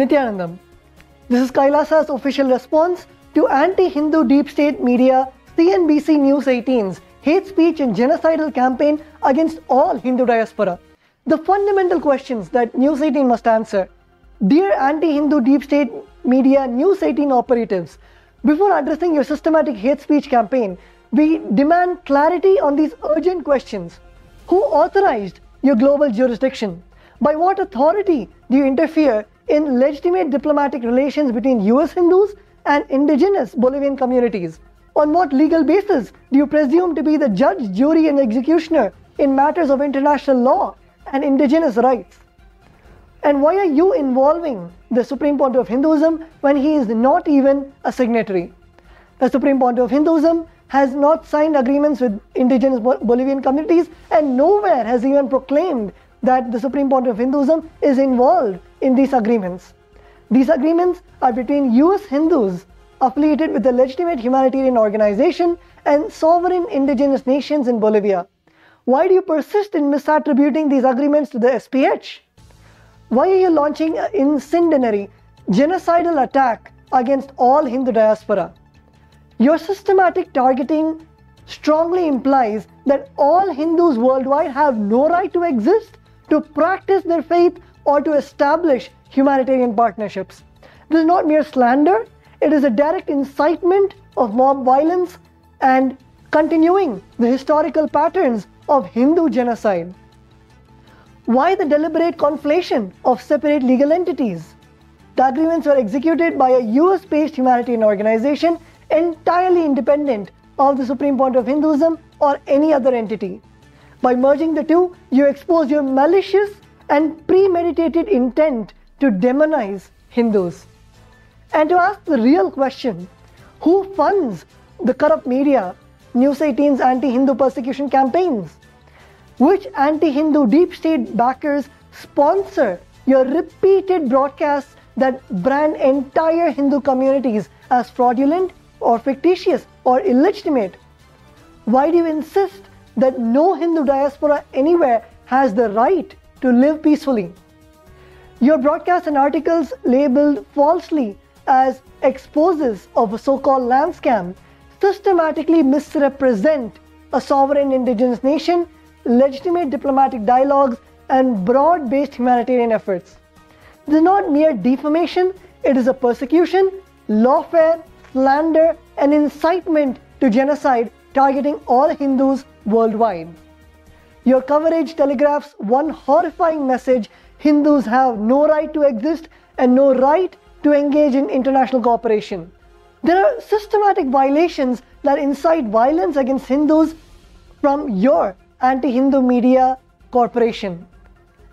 Nityanandam. This is Kailasa's official response to anti-Hindu deep state media CNBC News 18's hate speech and genocidal campaign against all Hindu diaspora. The fundamental questions that News 18 must answer. Dear anti-Hindu deep state media News 18 operatives, before addressing your systematic hate speech campaign, we demand clarity on these urgent questions. Who authorized your global jurisdiction? By what authority do you interfere in legitimate diplomatic relations between US Hindus and indigenous Bolivian communities? On what legal basis do you presume to be the judge, jury, and executioner in matters of international law and indigenous rights? And why are you involving the Supreme Pontiff of Hinduism when he is not even a signatory? The Supreme Pontiff of Hinduism has not signed agreements with indigenous Bolivian communities, and nowhere has even proclaimed that the Supreme Pontiff of Hinduism is involved in these agreements. These agreements are between US Hindus affiliated with a legitimate humanitarian organization and sovereign indigenous nations in Bolivia. Why do you persist in misattributing these agreements to the SPH? Why are you launching an incendiary, genocidal attack against all Hindu diaspora? Your systematic targeting strongly implies that all Hindus worldwide have no right to exist, to practice their faith, or to establish humanitarian partnerships. This is not mere slander, it is a direct incitement of mob violence and continuing the historical patterns of Hindu genocide. Why the deliberate conflation of separate legal entities? The agreements were executed by a US-based humanitarian organization entirely independent of the Supreme Pontiff of Hinduism or any other entity. By merging the two, you expose your malicious and premeditated intent to demonize Hindus. And to ask the real question, who funds the corrupt media, News 18's anti-Hindu persecution campaigns? Which anti-Hindu deep state backers sponsor your repeated broadcasts that brand entire Hindu communities as fraudulent or fictitious or illegitimate? Why do you insist that no Hindu diaspora anywhere has the right to live peacefully? Your broadcasts and articles labeled falsely as exposes of a so-called land scam systematically misrepresent a sovereign indigenous nation, legitimate diplomatic dialogues, and broad-based humanitarian efforts. This is not mere defamation, it is a persecution, lawfare, slander, and incitement to genocide targeting all Hindus worldwide. Your coverage telegraphs one horrifying message: Hindus have no right to exist and no right to engage in international cooperation. There are systematic violations that incite violence against Hindus from your anti-Hindu media corporation.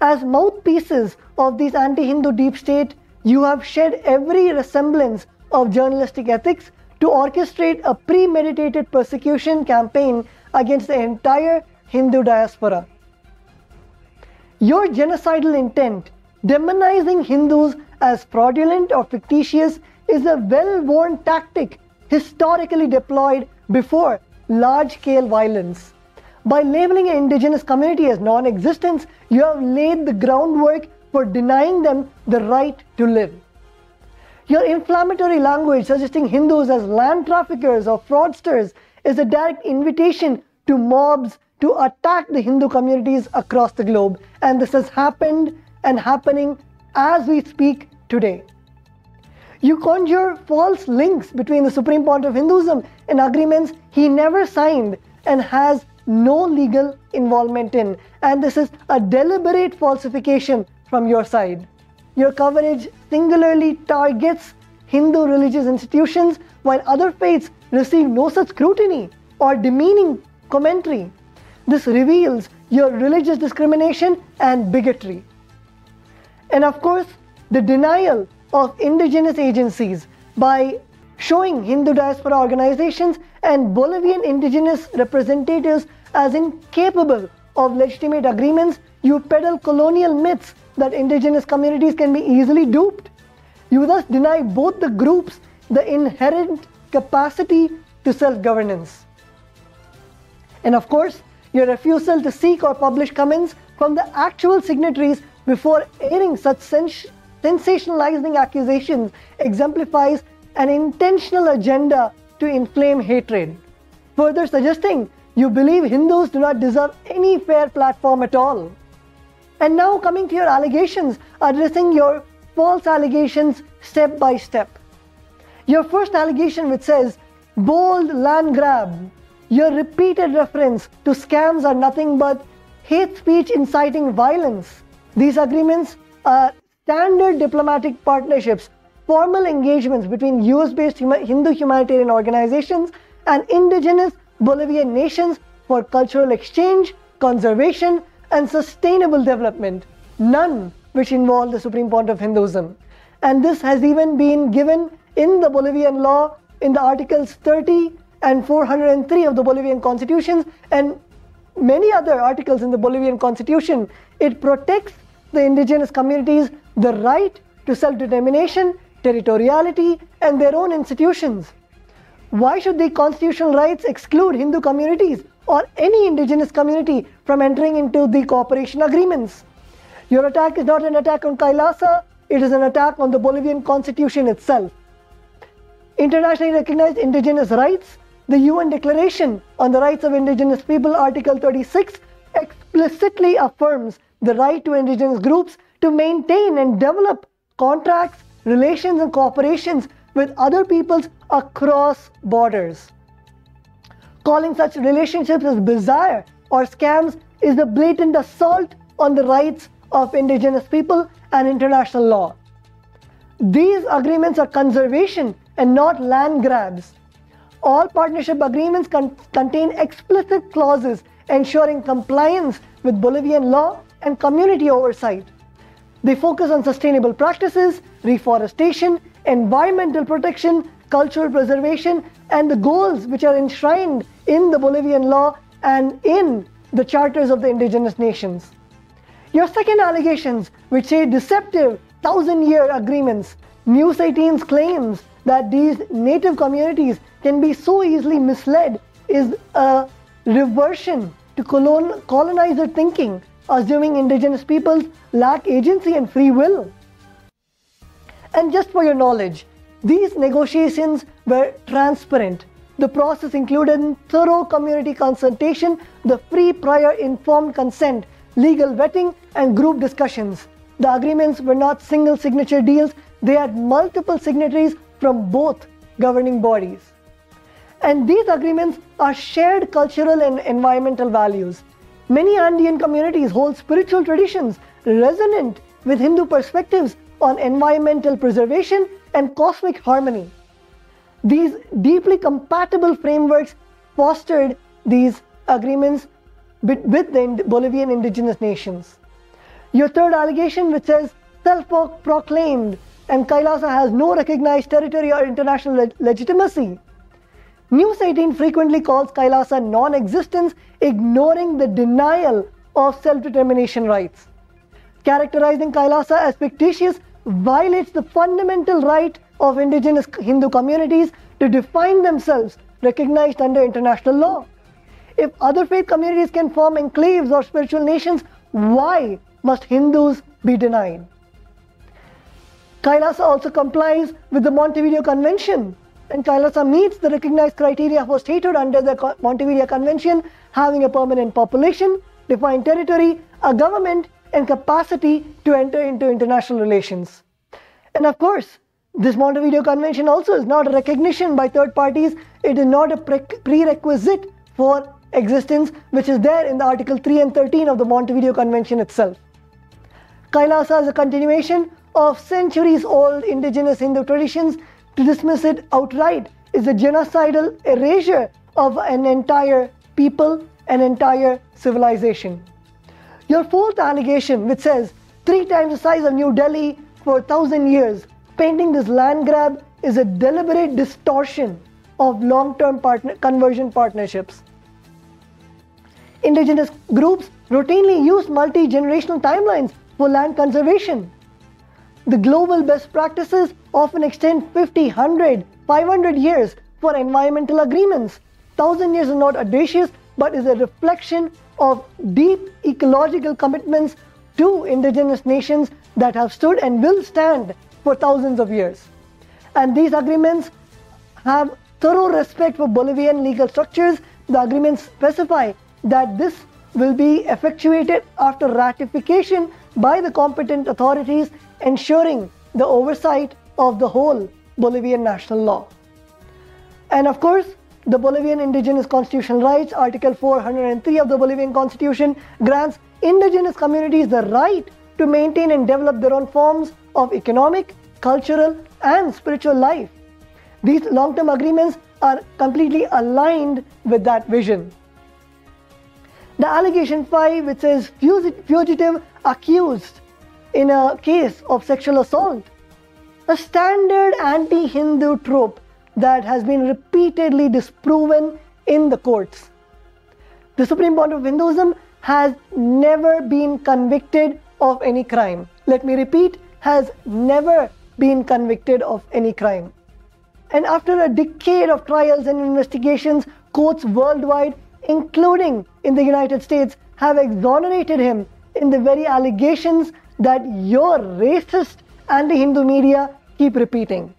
As mouthpieces of these anti-Hindu deep state, you have shed every resemblance of journalistic ethics to orchestrate a premeditated persecution campaign against the entire Hindu diaspora. Your genocidal intent, demonizing Hindus as fraudulent or fictitious, is a well-worn tactic historically deployed before large-scale violence. By labeling an indigenous community as non-existent, you have laid the groundwork for denying them the right to live. Your inflammatory language suggesting Hindus as land traffickers or fraudsters is a direct invitation to mobs to attack the Hindu communities across the globe, and this has happened and happening as we speak today. You conjure false links between the Supreme Pontiff of Hinduism and agreements he never signed and has no legal involvement in, and this is a deliberate falsification from your side. Your coverage singularly targets Hindu religious institutions while other faiths receive no such scrutiny or demeaning commentary. This reveals your religious discrimination and bigotry. And of course, the denial of indigenous agencies by showing Hindu diaspora organizations and Bolivian indigenous representatives as incapable of legitimate agreements. You peddle colonial myths that indigenous communities can be easily duped. You thus deny both the groups the inherent capacity to self-governance. And of course, your refusal to seek or publish comments from the actual signatories before airing such sensationalizing accusations exemplifies an intentional agenda to inflame hatred, further suggesting you believe Hindus do not deserve any fair platform at all. And now coming to your allegations, addressing your false allegations step by step. Your first allegation, which says, bold land grab, your repeated reference to scams are nothing but hate speech inciting violence. These agreements are standard diplomatic partnerships, formal engagements between US-based Hindu humanitarian organizations and indigenous Bolivian nations for cultural exchange, conservation, and sustainable development, none which involve the Supreme Pontiff of Hinduism. And this has even been given in the Bolivian law in the Articles 30 and 403 of the Bolivian Constitution and many other articles in the Bolivian Constitution. It protects the indigenous communities the right to self-determination, territoriality, and their own institutions. Why should the constitutional rights exclude Hindu communities or any indigenous community from entering into the cooperation agreements? Your attack is not an attack on Kailasa, it is an attack on the Bolivian constitution itself. Internationally recognized indigenous rights, the UN Declaration on the Rights of Indigenous People, Article 36, explicitly affirms the right to indigenous groups to maintain and develop contracts, relations, and cooperations with other peoples across borders. Calling such relationships as bizarre or scams is a blatant assault on the rights of indigenous people and international law. These agreements are conservation and not land grabs. All partnership agreements contain explicit clauses ensuring compliance with Bolivian law and community oversight. They focus on sustainable practices, reforestation, environmental protection, cultural preservation, and the goals which are enshrined in the Bolivian law and in the charters of the indigenous nations. Your second allegations, which say deceptive 1,000-year agreements, News 18's claims that these native communities can be so easily misled is a reversion to colonizer thinking, assuming indigenous peoples lack agency and free will. And just for your knowledge, these negotiations were transparent. The process included thorough community consultation, the free prior informed consent, legal vetting, and group discussions. The agreements were not single signature deals, they had multiple signatories from both governing bodies. And these agreements are shared cultural and environmental values. Many Andean communities hold spiritual traditions resonant with Hindu perspectives on environmental preservation and cosmic harmony. These deeply compatible frameworks fostered these agreements with the Bolivian indigenous nations. Your third allegation, which says self-proclaimed and Kailasa has no recognized territory or international legitimacy. News 18 frequently calls Kailasa non-existence, ignoring the denial of self-determination rights. Characterizing Kailasa as fictitious violates the fundamental right of indigenous Hindu communities to define themselves, recognized under international law. If other faith communities can form enclaves or spiritual nations, why must Hindus be denied? Kailasa also complies with the Montevideo Convention, and Kailasa meets the recognized criteria for statehood under the Montevideo Convention, having a permanent population, defined territory, a government, and capacity to enter into international relations. And of course, this Montevideo Convention also is not a recognition by third parties. It is not a prerequisite for existence, which is there in the Article 3 and 13 of the Montevideo Convention itself. Kailasa is a continuation of centuries-old indigenous Hindu traditions. To dismiss it outright is a genocidal erasure of an entire people, an entire civilization. Your fourth allegation, which says 3 times the size of New Delhi for 1,000 years, painting this land grab, is a deliberate distortion of long-term conversion partnerships. Indigenous groups routinely use multi-generational timelines for land conservation. The global best practices often extend 50, 100, 500 years for environmental agreements. 1,000 years is not audacious, but is a reflection of deep ecological commitments to indigenous nations that have stood and will stand for thousands of years. And these agreements have thorough respect for Bolivian legal structures. The agreements specify that this will be effectuated after ratification by the competent authorities, ensuring the oversight of the whole Bolivian national law. And of course, the Bolivian indigenous constitutional rights, Article 403 of the Bolivian Constitution, grants indigenous communities the right to maintain and develop their own forms of economic, cultural, and spiritual life. These long-term agreements are completely aligned with that vision. The allegation 5, which says fugitive accused in a case of sexual assault, a standard anti-Hindu trope that has been repeatedly disproven in the courts. The Supreme Court of Hinduism has never been convicted of any crime. Let me repeat, has never been convicted of any crime. And after a decade of trials and investigations, courts worldwide, including in the United States, have exonerated him in the very allegations that your racist anti-Hindu media keep repeating.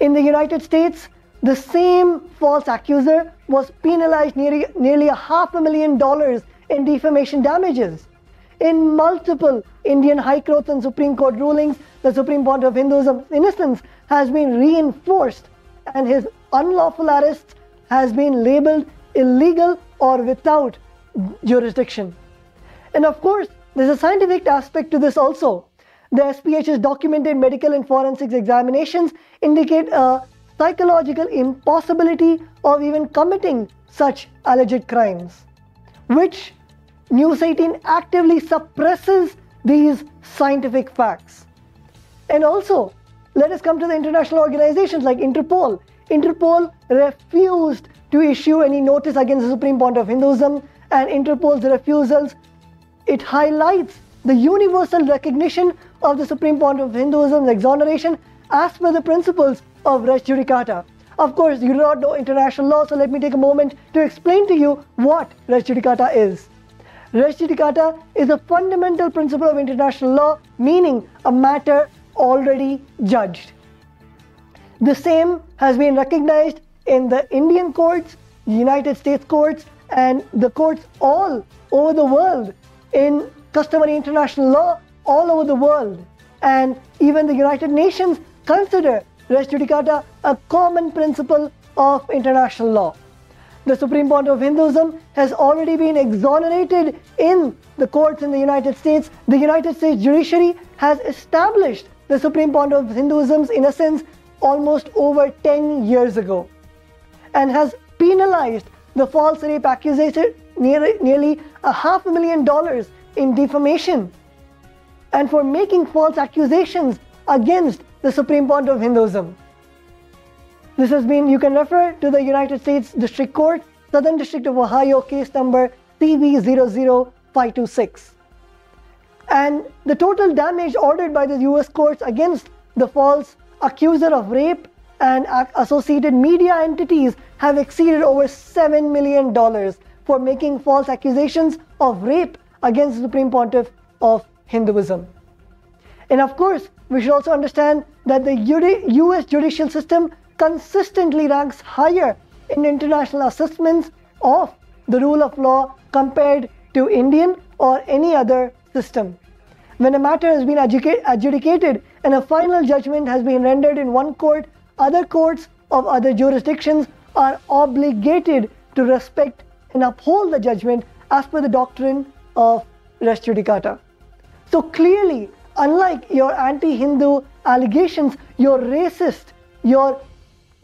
In the United States, the same false accuser was penalized nearly $500,000 in defamation damages. In multiple Indian High Courts and Supreme Court rulings, the Supreme Court of Hinduism's innocence has been reinforced and his unlawful arrests has been labeled illegal or without jurisdiction. And of course, there's a scientific aspect to this also. The SPH's documented medical and forensics examinations indicate a psychological impossibility of even committing such alleged crimes, which News 18 actively suppresses these scientific facts. And also, let us come to the international organizations like Interpol. Interpol refused to issue any notice against the Supreme Court of Hinduism, and Interpol's refusals, it highlights the universal recognition of the Supreme Court of Hinduism's exoneration as per the principles of res judicata. Of course, you do not know international law, so let me take a moment to explain to you what res judicata is. Res judicata is a fundamental principle of international law, meaning a matter already judged. The same has been recognized in the Indian courts, United States courts, and the courts all over the world in customary international law all over the world. And even the United Nations consider res judicata a common principle of international law. The Supreme Court of Hinduism has already been exonerated in the courts in the United States. The United States judiciary has established the Supreme Court of Hinduism's innocence almost over 10 years ago and has penalized the false rape accusation nearly $500,000 in defamation and for making false accusations against the Supreme Court of Hinduism. This has been, you can refer to the United States District Court, Southern District of Ohio, case number TV18. And the total damage ordered by the US courts against the false accuser of rape and associated media entities have exceeded over $7 million for making false accusations of rape against the Supreme Pontiff of Hinduism. And of course, we should also understand that the US judicial system consistently ranks higher in international assessments of the rule of law compared to Indian or any other system. When a matter has been adjudicated and a final judgment has been rendered in one court, other courts of other jurisdictions are obligated to respect and uphold the judgment as per the doctrine of res judicata. So clearly, unlike your anti-Hindu allegations, your racist, your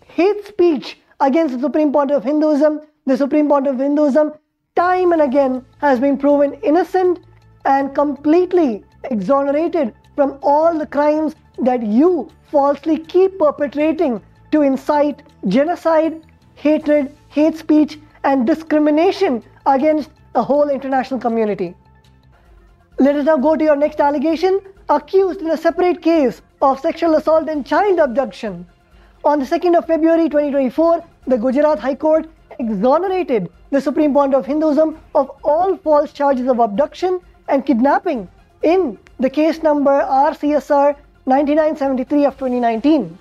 hate speech against the Supreme Court of Hinduism, the Supreme Court of Hinduism time and again has been proven innocent and completely exonerated from all the crimes that you falsely keep perpetrating to incite genocide, hatred, hate speech, and discrimination against a whole international community. Let us now go to your next allegation. Accused in a separate case of sexual assault and child abduction. On the 2nd of February 2024, the Gujarat High Court exonerated the Supreme Court of Hinduism of all false charges of abduction and kidnapping in the case number RCSR 9973 of 2019.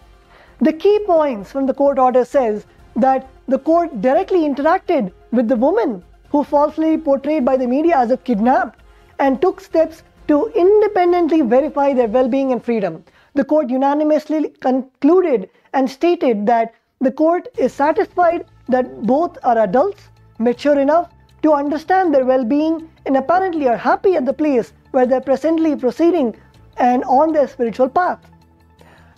The key points from the court order says that the court directly interacted with the woman who falsely portrayed by the media as if kidnapped and took steps to independently verify their well-being and freedom. The court unanimously concluded and stated that the court is satisfied that both are adults, mature enough to understand their well-being, and apparently are happy at the place where they're presently proceeding and on their spiritual path.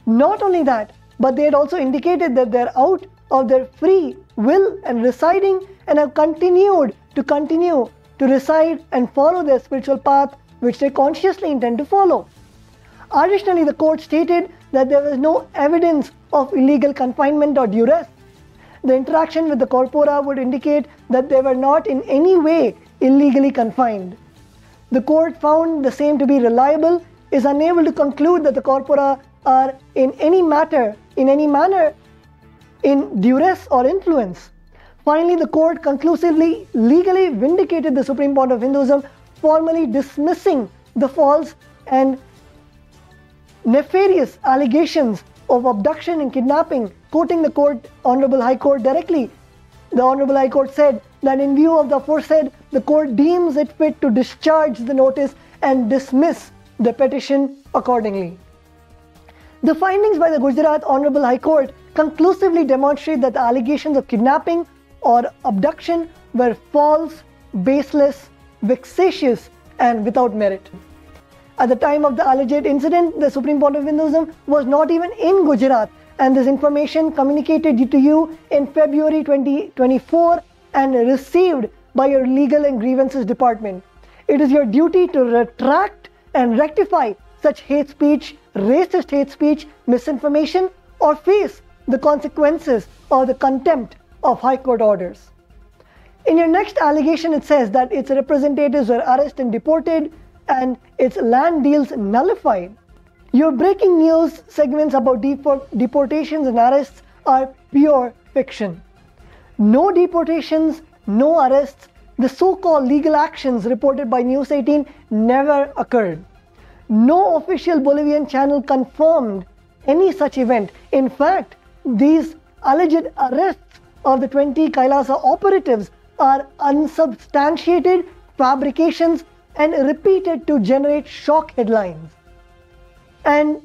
Not only that, but they had also indicated that they're out of their free will and residing and have continued to reside and follow their spiritual path which they consciously intend to follow. Additionally, the court stated that there was no evidence of illegal confinement or duress. The interaction with the corpora would indicate that they were not in any way illegally confined. The court found the same to be reliable, is unable to conclude that the corpora are in any manner in duress or influence. Finally, the court conclusively legally vindicated the Supreme Court of Hinduism, formally dismissing the false and nefarious allegations of abduction and kidnapping. Quoting the Honorable High Court directly, the Honorable High Court said that in view of the aforesaid, the court deems it fit to discharge the notice and dismiss the petition accordingly. The findings by the Gujarat Honorable High Court conclusively demonstrate that the allegations of kidnapping or abduction were false, baseless, vexatious, and without merit. At the time of the alleged incident, the Supreme Court of Hinduism was not even in Gujarat, and this information communicated to you in February 2024 and received by your Legal and Grievances Department. It is your duty to retract and rectify such hate speech, racist hate speech, misinformation, or face the consequences or the contempt of High Court orders. In your next allegation, it says that its representatives were arrested and deported and its land deals nullified. Your breaking news segments about deportations and arrests are pure fiction. No deportations, no arrests. The so-called legal actions reported by News 18 never occurred. No official Bolivian channel confirmed any such event. In fact, these alleged arrests of the 20 Kailasa operatives are unsubstantiated fabrications and repeated to generate shock headlines. And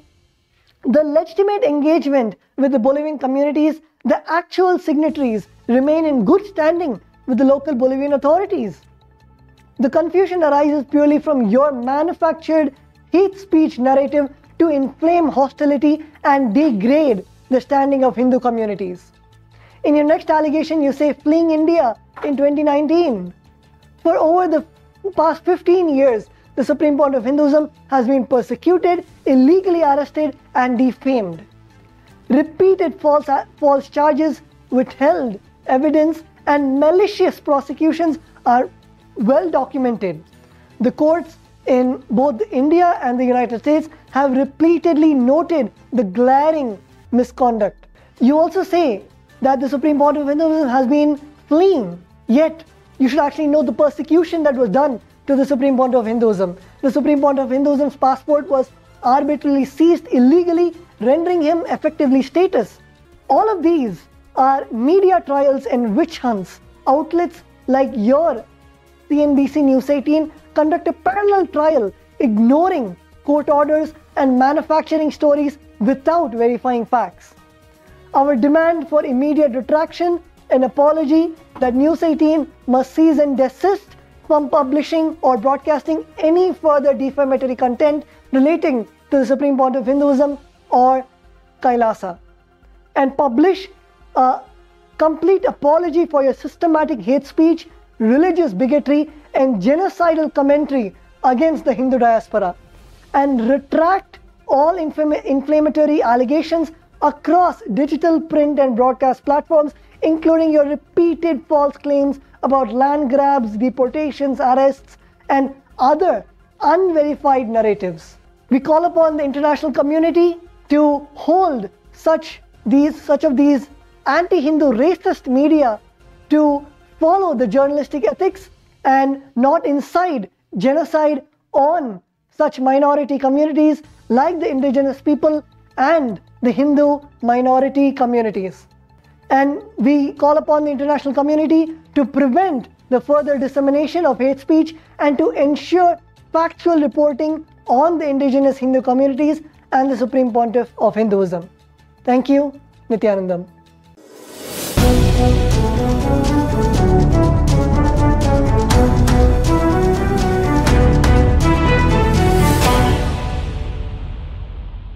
the legitimate engagement with the Bolivian communities, the actual signatories remain in good standing with the local Bolivian authorities. The confusion arises purely from your manufactured hate speech narrative to inflame hostility and degrade the standing of Hindu communities. In your next allegation, you say fleeing India in 2019. For over the past 15 years, the Supreme Court of Hinduism has been persecuted, illegally arrested, and defamed. Repeated false charges, withheld evidence, and malicious prosecutions are well documented. The courts in both India and the United States have repeatedly noted the glaring misconduct. You also say that the Supreme Court of Hinduism has been fleeing, yet you should actually know the persecution that was done to the Supreme Court of Hinduism. The Supreme Court of Hinduism's passport was arbitrarily seized illegally, rendering him effectively stateless. All of these are media trials and witch hunts. Outlets like your CNBC News 18 conduct a parallel trial, ignoring court orders and manufacturing stories without verifying facts. Our demand for immediate retraction and apology that News 18 must cease and desist from publishing or broadcasting any further defamatory content relating to the Supreme Court of Hinduism or Kailasa, and publish a complete apology for your systematic hate speech, religious bigotry, and genocidal commentary against the Hindu diaspora, and retract all inflammatory allegations across digital, print, and broadcast platforms, including your repeated false claims about land grabs, deportations, arrests, and other unverified narratives. We call upon the international community to hold such of these anti-Hindu racist media to follow the journalistic ethics and not incite genocide on such minority communities like the indigenous people and the Hindu minority communities. And we call upon the international community to prevent the further dissemination of hate speech and to ensure factual reporting on the indigenous Hindu communities and the Supreme Pontiff of Hinduism. Thank you. Nityanandam.